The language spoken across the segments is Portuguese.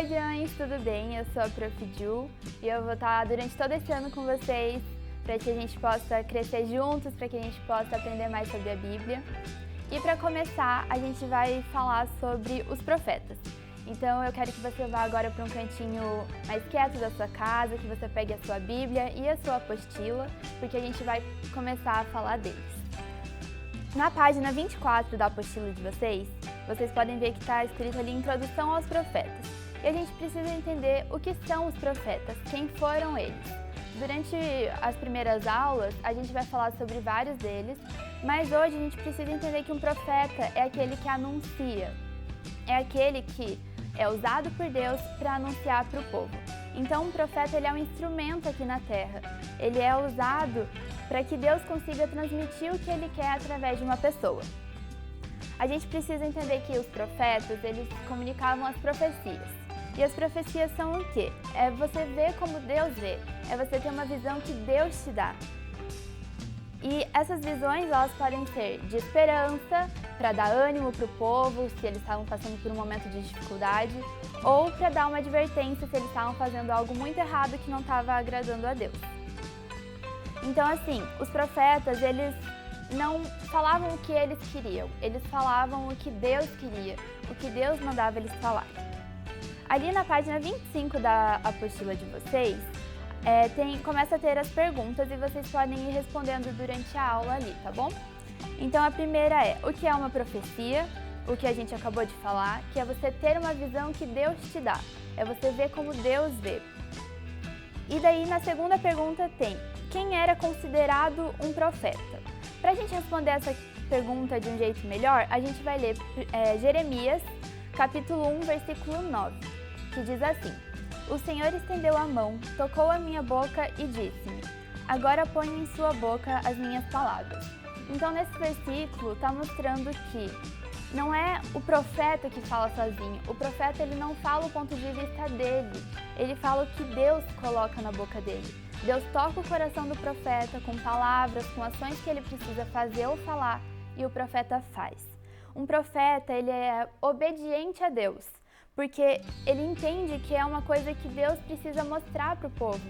guardiães, tudo bem? Eu sou a Prof. Ju e eu vou estar durante todo esse ano com vocês para que a gente possa crescer juntos, para que a gente possa aprender mais sobre a Bíblia. E para começar, a gente vai falar sobre os profetas. Então eu quero que você vá agora para um cantinho mais quieto da sua casa, que você pegue a sua Bíblia e a sua apostila, porque a gente vai começar a falar deles. Na página 24 da apostila de vocês podem ver que está escrito ali Introdução aos Profetas. E a gente precisa entender o que são os profetas, quem foram eles. Durante as primeiras aulas, a gente vai falar sobre vários deles, mas hoje a gente precisa entender que um profeta é aquele que anuncia, é aquele que é usado por Deus para anunciar para o povo. Então, um profeta ele é um instrumento aqui na Terra. Ele é usado para que Deus consiga transmitir o que Ele quer através de uma pessoa. A gente precisa entender que os profetas, eles comunicavam as profecias. E as profecias são o quê? É você ver como Deus vê. É você ter uma visão que Deus te dá. E essas visões, elas podem ser de esperança, para dar ânimo para o povo, se eles estavam passando por um momento de dificuldade, ou para dar uma advertência se eles estavam fazendo algo muito errado que não estava agradando a Deus. Então, assim, os profetas, eles não falavam o que eles queriam, eles falavam o que Deus queria, o que Deus mandava eles falarem. Ali na página 25 da apostila de vocês, começa a ter as perguntas e vocês podem ir respondendo durante a aula ali, tá bom? Então a primeira é, o que é uma profecia? O que a gente acabou de falar, que é você ter uma visão que Deus te dá, é você ver como Deus vê. E daí na segunda pergunta tem, quem era considerado um profeta? Para a gente responder essa pergunta de um jeito melhor, a gente vai ler Jeremias, capítulo 1, versículo 9, que diz assim, o Senhor estendeu a mão, tocou a minha boca e disse-me, agora ponho em sua boca as minhas palavras. Então nesse versículo está mostrando que não é o profeta que fala sozinho, o profeta ele não fala o ponto de vista dele, ele fala o que Deus coloca na boca dele. Deus toca o coração do profeta com palavras, com ações que ele precisa fazer ou falar e o profeta faz. Um profeta ele é obediente a Deus, porque ele entende que é uma coisa que Deus precisa mostrar para o povo.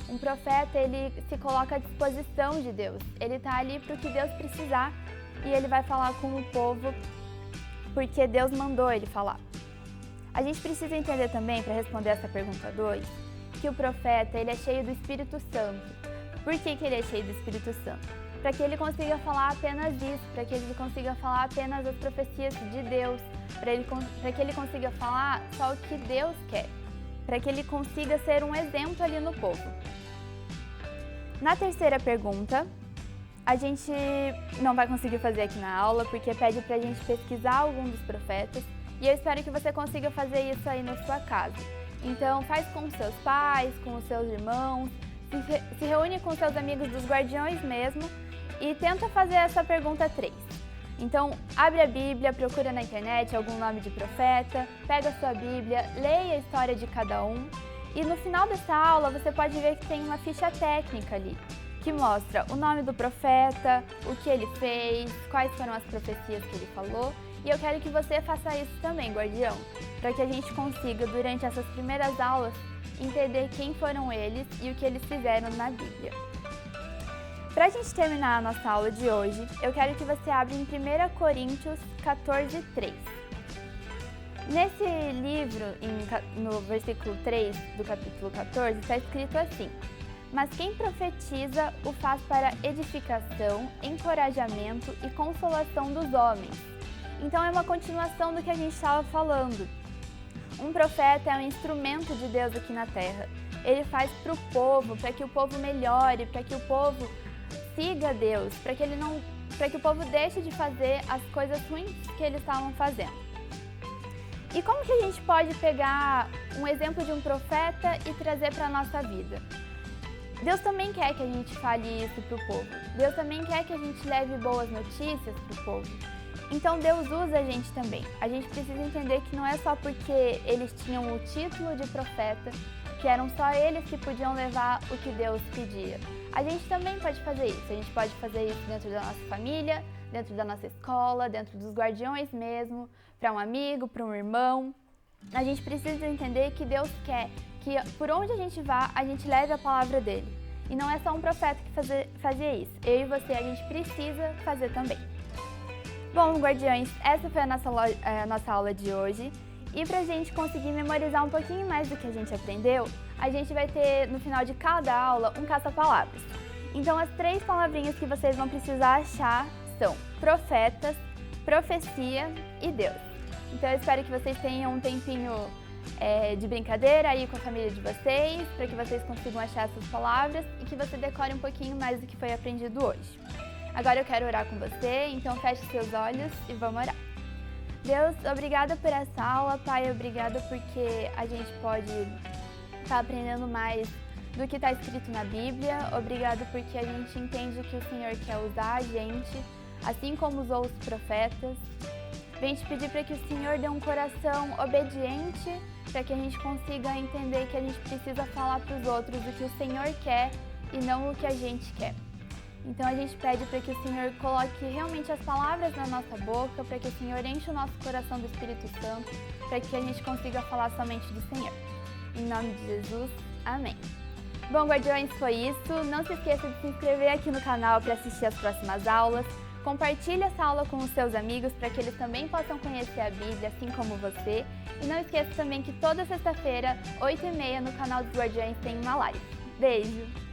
Um profeta ele se coloca à disposição de Deus, ele está ali para o que Deus precisar e ele vai falar com o povo porque Deus mandou ele falar. A gente precisa entender também, para responder essa pergunta 2, que o profeta ele é cheio do Espírito Santo. Por que ele é cheio do Espírito Santo? Para que ele consiga falar apenas isso, para que ele consiga falar apenas as profecias de Deus, para que ele consiga falar só o que Deus quer, para que ele consiga ser um exemplo ali no povo. Na terceira pergunta, a gente não vai conseguir fazer aqui na aula, porque pede para a gente pesquisar algum dos profetas, e eu espero que você consiga fazer isso aí na sua casa. Então, faz com os seus pais, com os seus irmãos, se reúne com seus amigos dos guardiões mesmo, e tenta fazer essa pergunta 3. Então, abre a Bíblia, procura na internet algum nome de profeta, pega a sua Bíblia, leia a história de cada um, e no final dessa aula você pode ver que tem uma ficha técnica ali, que mostra o nome do profeta, o que ele fez, quais foram as profecias que ele falou. E eu quero que você faça isso também, guardião, para que a gente consiga, durante essas primeiras aulas, entender quem foram eles e o que eles fizeram na Bíblia. Para a gente terminar a nossa aula de hoje, eu quero que você abra em 1 Coríntios 14, 3. Nesse livro, no versículo 3 do capítulo 14, está escrito assim, mas quem profetiza o faz para edificação, encorajamento e consolação dos homens. Então é uma continuação do que a gente estava falando. Um profeta é um instrumento de Deus aqui na Terra. Ele faz para o povo, para que o povo melhore, para que o povo siga Deus, para que o povo deixe de fazer as coisas ruins que eles estavam fazendo. E como que a gente pode pegar um exemplo de um profeta e trazer para a nossa vida? Deus também quer que a gente fale isso para o povo. Deus também quer que a gente leve boas notícias para o povo. Então Deus usa a gente também. A gente precisa entender que não é só porque eles tinham o título de profeta, que eram só eles que podiam levar o que Deus pedia. A gente também pode fazer isso. A gente pode fazer isso dentro da nossa família, dentro da nossa escola, dentro dos guardiões mesmo, para um amigo, para um irmão. a gente precisa entender que Deus quer que por onde a gente vá, a gente leve a palavra dele. E não é só um profeta que fazia isso. Eu e você, a gente precisa fazer também. Bom, guardiões, essa foi a nossa aula de hoje. E para a gente conseguir memorizar um pouquinho mais do que a gente aprendeu, a gente vai ter no final de cada aula um caça-palavras. Então as 3 palavrinhas que vocês vão precisar achar são profetas, profecia e Deus. Então eu espero que vocês tenham um tempinho de brincadeira aí com a família de vocês, para que vocês consigam achar essas palavras e que você decore um pouquinho mais do que foi aprendido hoje. Agora eu quero orar com você, então feche seus olhos e vamos orar. Deus, obrigada por essa aula, Pai, obrigada porque a gente pode estar aprendendo mais do que está escrito na Bíblia, obrigada porque a gente entende que o Senhor quer usar a gente, assim como usou os profetas. Vem te pedir para que o Senhor dê um coração obediente, para que a gente consiga entender que a gente precisa falar para os outros o que o Senhor quer e não o que a gente quer. Então a gente pede para que o Senhor coloque realmente as palavras na nossa boca, para que o Senhor enche o nosso coração do Espírito Santo, para que a gente consiga falar somente do Senhor. Em nome de Jesus, amém. Bom, guardiões, foi isso. Não se esqueça de se inscrever aqui no canal para assistir as próximas aulas. Compartilhe essa aula com os seus amigos para que eles também possam conhecer a Bíblia, assim como você. E não esqueça também que toda sexta-feira, 8h30, no canal dos Guardiões tem uma live. Beijo!